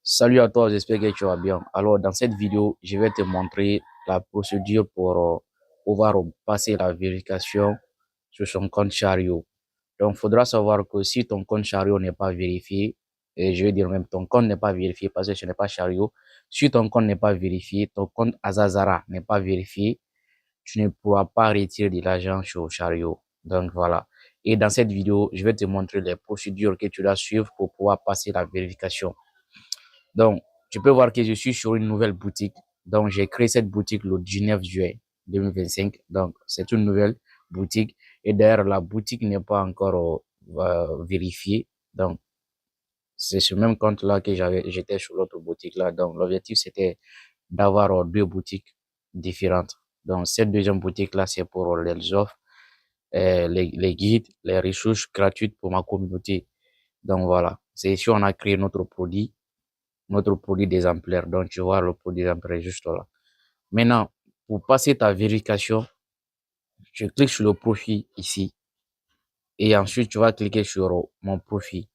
Salut à toi, j'espère que tu vas bien. Alors, dans cette vidéo, je vais te montrer la procédure pour pouvoir passer la vérification sur son compte Chariot. Donc, il faudra savoir que si ton compte Chariot n'est pas vérifié, et je vais dire même ton compte n'est pas vérifié parce que ce n'est pas Chariot, si ton compte n'est pas vérifié, ton compte Azazara n'est pas vérifié, tu ne pourras pas retirer de l'argent sur Chariot. Donc, voilà. Et dans cette vidéo, je vais te montrer les procédures que tu dois suivre pour pouvoir passer la vérification. Donc, tu peux voir que je suis sur une nouvelle boutique. Donc, j'ai créé cette boutique le 19 juillet 2025. Donc, c'est une nouvelle boutique. Et d'ailleurs, la boutique n'est pas encore vérifiée. Donc, c'est ce même compte-là que j'étais sur l'autre boutique-là. Donc, l'objectif, c'était d'avoir deux boutiques différentes. Donc, cette deuxième boutique-là, c'est pour les offres, les guides, les ressources gratuites pour ma communauté. Donc, voilà. C'est ici on a créé notre produit exemplaire. Donc, tu vois le produit exemplaire juste là. Maintenant, pour passer ta vérification, tu cliques sur le profil ici et ensuite tu vas cliquer sur mon profil.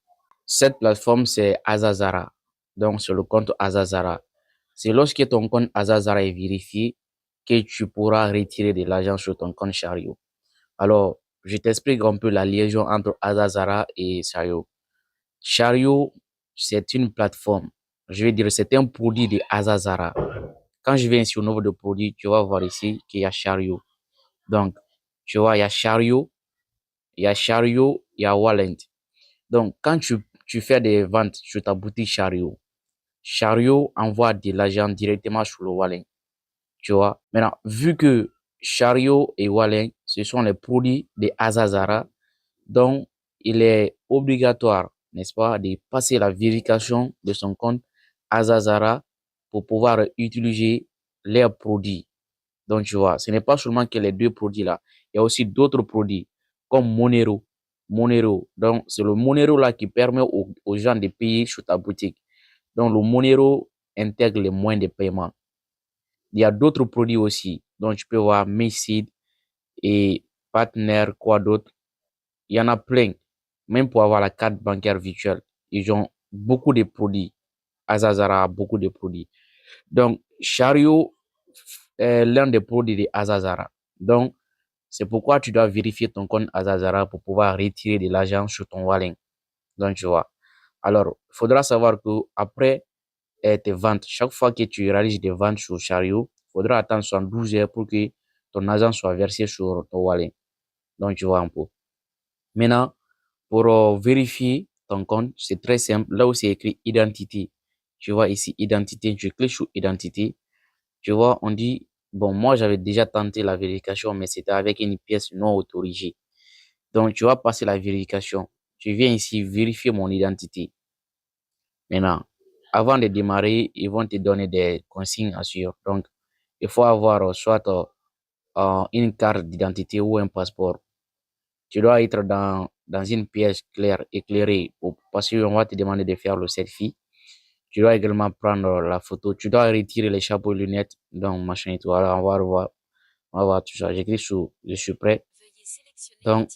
Cette plateforme, c'est Azazara. Donc, sur le compte Azazara. C'est lorsque ton compte Azazara est vérifié que tu pourras retirer de l'argent sur ton compte Chariot. Alors, je t'explique un peu la liaison entre Azazara et Chariot. Chariot, c'est une plateforme. Je vais dire, c'est un produit de Azazara. Quand je viens sur nombre de produits, tu vas voir ici qu'il y a Chariot. Donc, tu vois, il y a Chariot, il y a Wallet. Donc, quand tu fais des ventes sur ta boutique Chariot, Chariot envoie de l'argent directement sur le Wallet. Tu vois. Maintenant, vu que Chariot et Wallet, ce sont les produits de Azazara, donc il est obligatoire, n'est-ce pas, de passer la vérification de son compte Azazara pour pouvoir utiliser leurs produits. Donc, tu vois, ce n'est pas seulement que les deux produits-là. Il y a aussi d'autres produits comme Monero. Monero. Donc, c'est le Monero là qui permet aux gens de payer sur ta boutique. Donc, le Monero intègre les moyens de paiement. Il y a d'autres produits aussi. Donc, tu peux voir Message et Partner, quoi d'autre. Il y en a plein. Même pour avoir la carte bancaire virtuelle. Ils ont beaucoup de produits. Azazara a beaucoup de produits. Donc, Chariot est l'un des produits de Azazara. Donc, c'est pourquoi tu dois vérifier ton compte Azazara pour pouvoir retirer de l'argent sur ton wallet. Donc, tu vois. Alors, il faudra savoir que après tes ventes, chaque fois que tu réalises des ventes sur Chariot, il faudra attendre 72 heures pour que ton argent soit versé sur ton wallet. Donc, tu vois un peu. Maintenant, pour vérifier ton compte, c'est très simple. Là où c'est écrit identité, tu vois ici identité, je clique sur identité. Tu vois, on dit, bon, moi j'avais déjà tenté la vérification, mais c'était avec une pièce non autorisée. Donc, tu vas passer la vérification. Tu viens ici vérifier mon identité. Maintenant, avant de démarrer, ils vont te donner des consignes à suivre. Donc, il faut avoir soit une carte d'identité ou un passeport. Tu dois être dans une pièce claire, éclairée, parce qu'on va te demander de faire le selfie. Tu dois également prendre la photo. Tu dois retirer les chapeaux et lunettes, donc machin et tout. Alors, on va voir tout ça. J'écris sur, je suis prêt. Donc,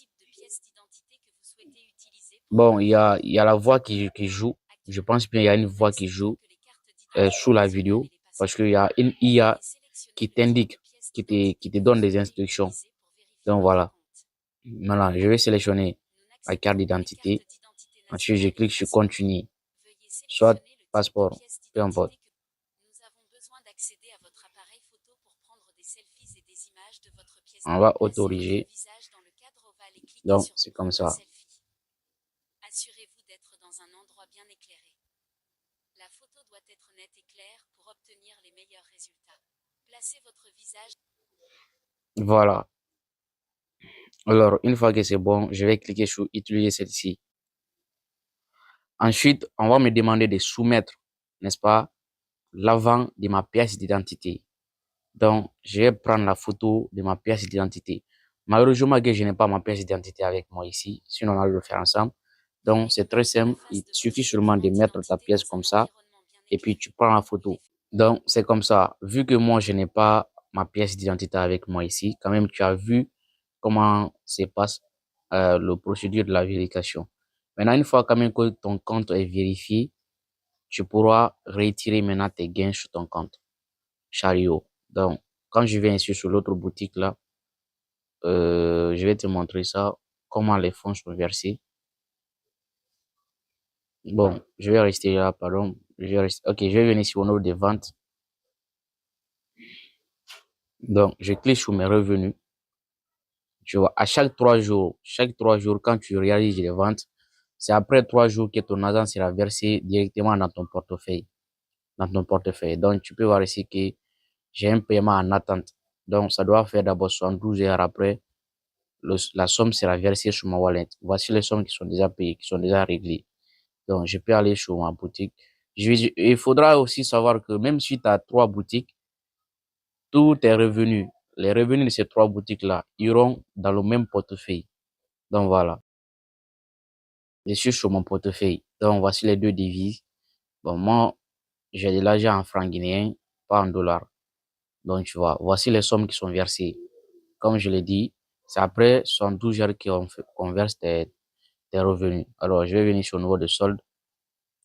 bon, il y a la voix qui joue. Je pense bien il y a une voix qui joue sous la vidéo parce qu'il y a une IA qui t'indique, qui te donne des instructions. Donc voilà. Maintenant, je vais sélectionner la carte d'identité. Ensuite, je clique sur continuer, soit passeport, peu importe. On va autoriser. Donc, c'est comme ça. Assurez-vous d'être dans un endroit bien éclairé. La photo doit être nette et claire pour obtenir les meilleurs résultats. Placez votre visage. Voilà. Alors, une fois que c'est bon, je vais cliquer sur utiliser celle-ci. Ensuite, on va me demander de soumettre, n'est-ce pas, l'avant de ma pièce d'identité. Donc, je vais prendre la photo de ma pièce d'identité. Malheureusement, que je n'ai pas ma pièce d'identité avec moi ici. Sinon, on va le faire ensemble. Donc, c'est très simple. Il suffit seulement de mettre ta pièce comme ça. Et puis, tu prends la photo. Donc, c'est comme ça. Vu que moi, je n'ai pas ma pièce d'identité avec moi ici, quand même, tu as vu comment se passe le procédure de la vérification. Maintenant, une fois quand même que ton compte est vérifié, tu pourras retirer maintenant tes gains sur ton compte Chariot. Donc, quand je viens ici sur l'autre boutique là, je vais te montrer ça, comment les fonds sont versés. Bon, je vais rester là, pardon. Ok, je vais venir sur au niveau des ventes. Donc, je clique sur mes revenus. Tu vois, à chaque 3 jours, quand tu réalises les ventes, c'est après 3 jours que ton argent sera versé directement dans ton portefeuille. Donc, tu peux voir ici que j'ai un paiement en attente. Donc, ça doit faire d'abord 72 heures après. La somme sera versée sur ma wallet. Voici les sommes qui sont déjà payées, qui sont déjà réglées. Donc, je peux aller sur ma boutique. Il faudra aussi savoir que même si tu as 3 boutiques, tous tes revenus, les revenus de ces 3 boutiques-là, iront dans le même portefeuille. Donc, voilà. Je suis sur mon portefeuille. Donc, voici les 2 devises. Bon, moi, j'ai de l'argent en francs guinéens, pas en dollars. Donc, tu vois, voici les sommes qui sont versées. Comme je l'ai dit, c'est après 72 heures qu'on verse tes revenus. Alors, je vais venir sur le niveau de solde.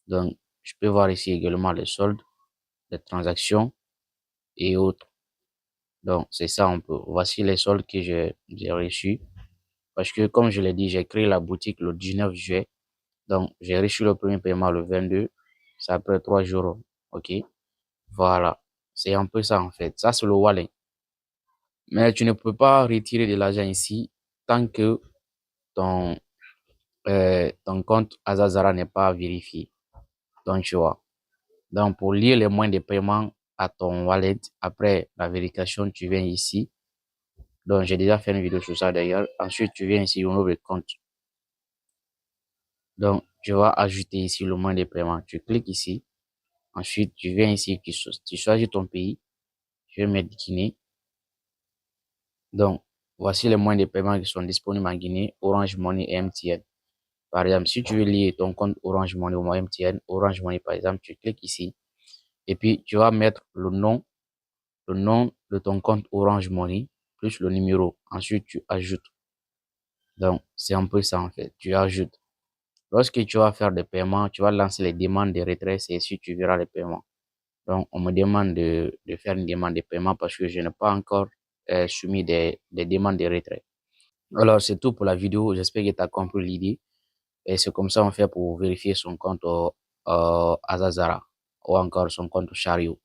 Donc, je peux voir ici également les soldes, les transactions et autres. Donc, c'est ça un peu. Voici les soldes que j'ai reçus. Parce que, comme je l'ai dit, j'ai créé la boutique le 19 juillet. Donc, j'ai reçu le premier paiement le 22. C'est après 3 jours. OK. Voilà. C'est un peu ça, en fait. Ça, c'est le wallet. Mais tu ne peux pas retirer de l'argent ici tant que ton, ton compte Azazara n'est pas vérifié. Donc, tu vois. Donc, pour lire les moyens de paiement à ton wallet, après la vérification, tu viens ici. Donc, j'ai déjà fait une vidéo sur ça d'ailleurs. Ensuite, tu viens ici au nouveau compte. Donc, tu vas ajouter ici le moyen de paiement. Tu cliques ici. Ensuite, tu viens ici, tu choisis ton pays. Je vais mettre Guinée. Donc, voici les moyens de paiement qui sont disponibles en Guinée, Orange Money et MTN. Par exemple, si tu veux lier ton compte Orange Money ou MTN, Orange Money par exemple, tu cliques ici. Et puis, tu vas mettre le nom de ton compte Orange Money, plus le numéro. Ensuite, tu ajoutes. Donc, c'est un peu ça en fait. Tu ajoutes. Lorsque tu vas faire des paiements, tu vas lancer les demandes de retrait, c'est ici tu verras les paiements. Donc, on me demande de faire une demande de paiement parce que je n'ai pas encore soumis des demandes de retrait. Alors, c'est tout pour la vidéo. J'espère que tu as compris l'idée. Et c'est comme ça on fait pour vérifier son compte Azazara ou encore son compte Chariot.